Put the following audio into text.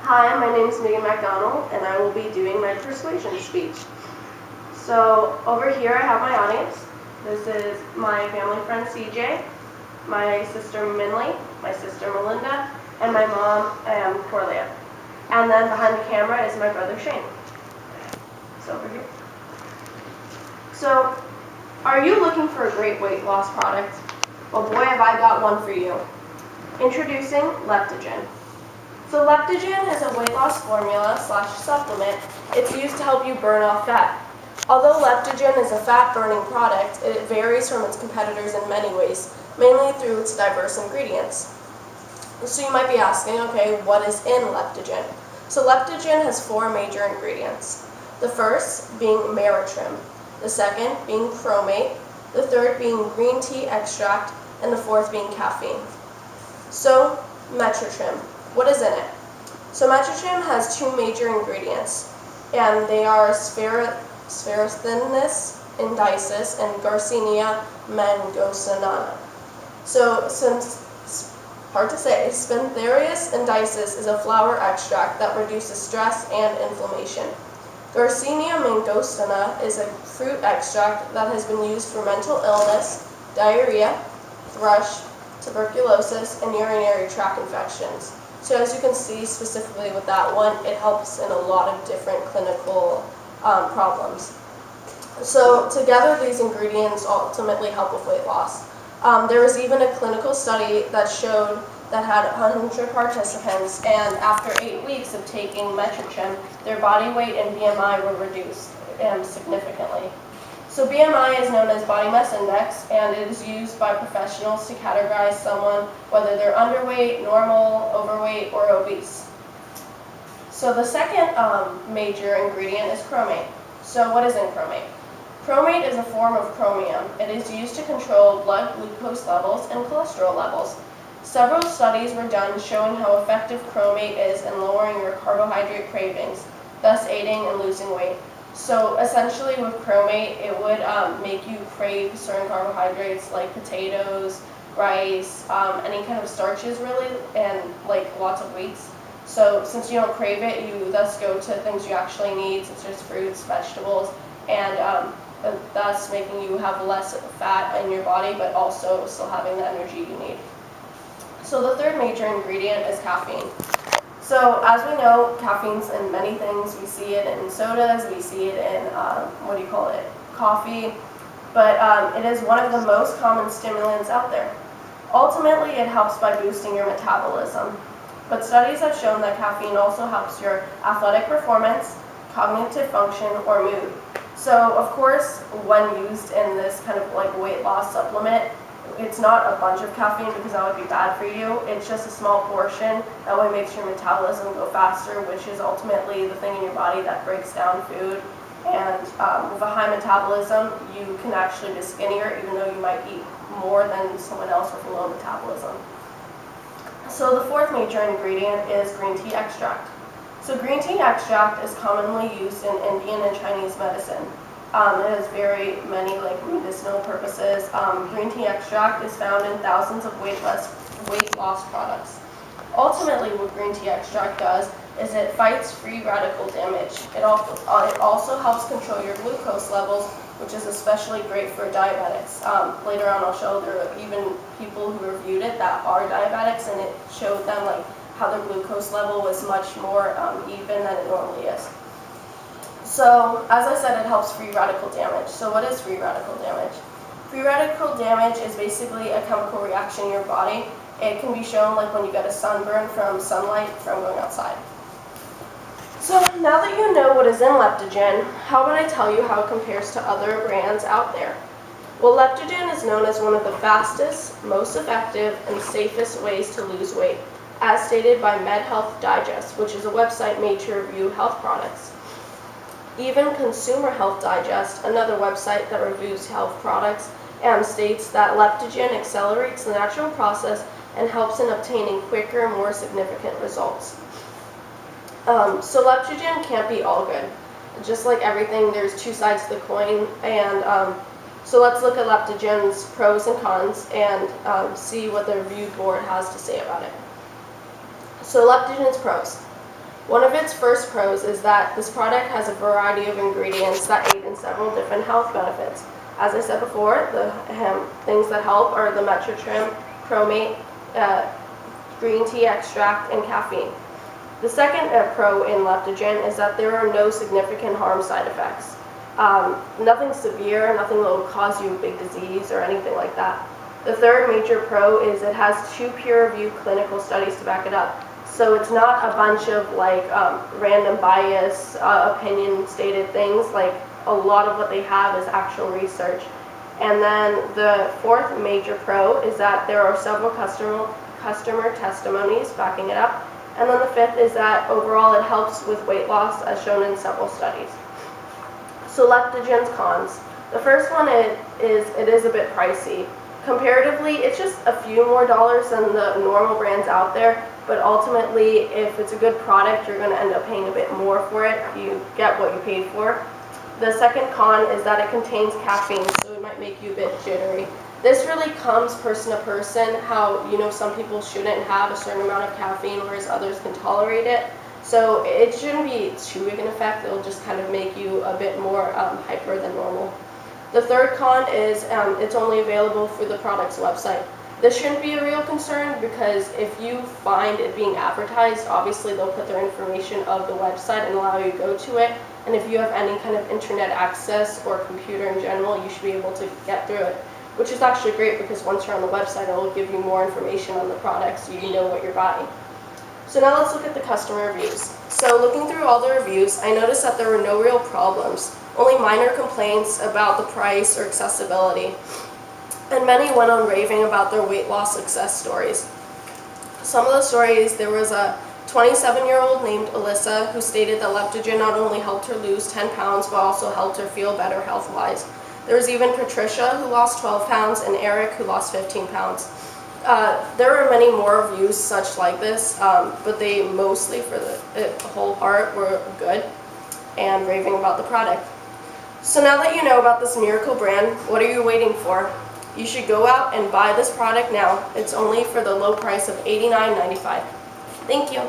Hi, my name is Megan McDonald, and I will be doing my persuasion speech. So over here I have my audience. This is my family friend CJ, my sister Minley, my sister Melinda, and my mom, Corlia. And then behind the camera is my brother Shane. So over here. So, are you looking for a great weight loss product? Well, boy, have I got one for you. Introducing Leptogen. So Leptogen is a weight loss formula / supplement. It's used to help you burn off fat. Although Leptogen is a fat-burning product, it varies from its competitors in many ways, mainly through its diverse ingredients. So you might be asking, okay, what is in Leptogen? So Leptogen has 4 major ingredients. The first being meritrim, the second being chromate, the third being green tea extract, and the fourth being caffeine. So meritrim, what is in it? So meritrim has 2 major ingredients, and they are Sphaerothenes indicis and Garcinia mangosana. So hard to say, Sphaerothenes indicis is a flower extract that reduces stress and inflammation. Garcinia mangosana is a fruit extract that has been used for mental illness, diarrhea, thrush, tuberculosis, and urinary tract infections. So as you can see specifically with that one, it helps in a lot of different clinical problems. So together these ingredients ultimately help with weight loss. There was even a clinical study that showed that had 100 participants, and after 8 weeks of taking meritrim, their body weight and BMI were reduced significantly. So BMI is known as body mass index, and it is used by professionals to categorize someone whether they're underweight, normal, overweight, or obese. So the second major ingredient is chromate. So what is in chromate? Chromate is a form of chromium. It is used to control blood glucose levels and cholesterol levels. Several studies were done showing how effective chromate is in lowering your carbohydrate cravings, thus aiding in losing weight. So essentially with chromate, it would make you crave certain carbohydrates like potatoes, rice, any kind of starches really, and like lots of wheats. So since you don't crave it, you thus go to things you actually need, such as fruits, vegetables, and thus making you have less fat in your body, but also still having the energy you need. So the third major ingredient is caffeine. So as we know, caffeine's in many things. We see it in sodas, we see it in, coffee, but it is one of the most common stimulants out there. Ultimately, it helps by boosting your metabolism. But studies have shown that caffeine also helps your athletic performance, cognitive function, or mood. So of course, when used in this kind of like weight loss supplement, it's not a bunch of caffeine because that would be bad for you. It's just a small portion. That way makes your metabolism go faster, which is ultimately the thing in your body that breaks down food. And with a high metabolism, you can actually be skinnier even though you might eat more than someone else with a low metabolism. So the fourth major ingredient is green tea extract. So green tea extract is commonly used in Indian and Chinese medicine. It has very many medicinal purposes. Green tea extract is found in thousands of weight loss products. Ultimately, what green tea extract does is it fights free radical damage. It also helps control your glucose levels, which is especially great for diabetics. Later on, I'll show there are even people who reviewed it that are diabetics, and it showed them how their glucose level was much more even than it normally is. So, as I said, it helps free radical damage. So what is free radical damage? Free radical damage is basically a chemical reaction in your body. It can be shown when you get a sunburn from sunlight from going outside. So now that you know what is in Leptogen, how about I tell you how it compares to other brands out there? Well, Leptogen is known as one of the fastest, most effective, and safest ways to lose weight, as stated by MedHealth Digest, which is a website made to review health products. Even Consumer Health Digest, another website that reviews health products, states that Leptogen accelerates the natural process and helps in obtaining quicker, more significant results. So Leptogen can't be all good. Just like everything, there's 2 sides to the coin, and so let's look at Leptogen's pros and cons and see what the review board has to say about it. So Leptogen's pros. One of its first pros is that this product has a variety of ingredients that aid in several different health benefits. As I said before, the things that help are the metratrim, chromate, green tea extract, and caffeine. The second pro in leptogen is that there are no significant harm side effects. Nothing severe, nothing that will cause you a big disease or anything like that. The third major pro is it has 2 peer-reviewed clinical studies to back it up. So it's not a bunch of random bias, opinion stated things. Like a lot of what they have is actual research. And then the fourth major pro is that there are several customer testimonies backing it up. And then the fifth is that overall it helps with weight loss as shown in several studies. So leptogen's cons. The first one it is a bit pricey. Comparatively, it's just a few more dollars than the normal brands out there, but ultimately, if it's a good product, you're going to end up paying a bit more for it. You get what you paid for. The second con is that it contains caffeine, so it might make you a bit jittery. This really comes person to person, how, some people shouldn't have a certain amount of caffeine, whereas others can tolerate it. So it shouldn't be too big an effect. It'll just kind of make you a bit more hyper than normal. The third con is it's only available through the product's website. This shouldn't be a real concern because if you find it being advertised, obviously they'll put their information of the website and allow you to go to it. And if you have any kind of internet access or computer in general, you should be able to get through it, which is actually great because once you're on the website, it will give you more information on the product so you know what you're buying. So now let's look at the customer reviews. So looking through all the reviews, I noticed that there were no real problems, only minor complaints about the price or accessibility. And many went on raving about their weight loss success stories. Some of the stories, there was a 27-year-old named Alyssa who stated that leptogen not only helped her lose 10 pounds but also helped her feel better health-wise. There was even Patricia who lost 12 pounds and Eric who lost 15 pounds. There are many more reviews such like this, but they mostly, for the whole part, were good and raving about the product. So now that you know about this miracle brand, what are you waiting for? You should go out and buy this product now. It's only for the low price of $89.95. Thank you.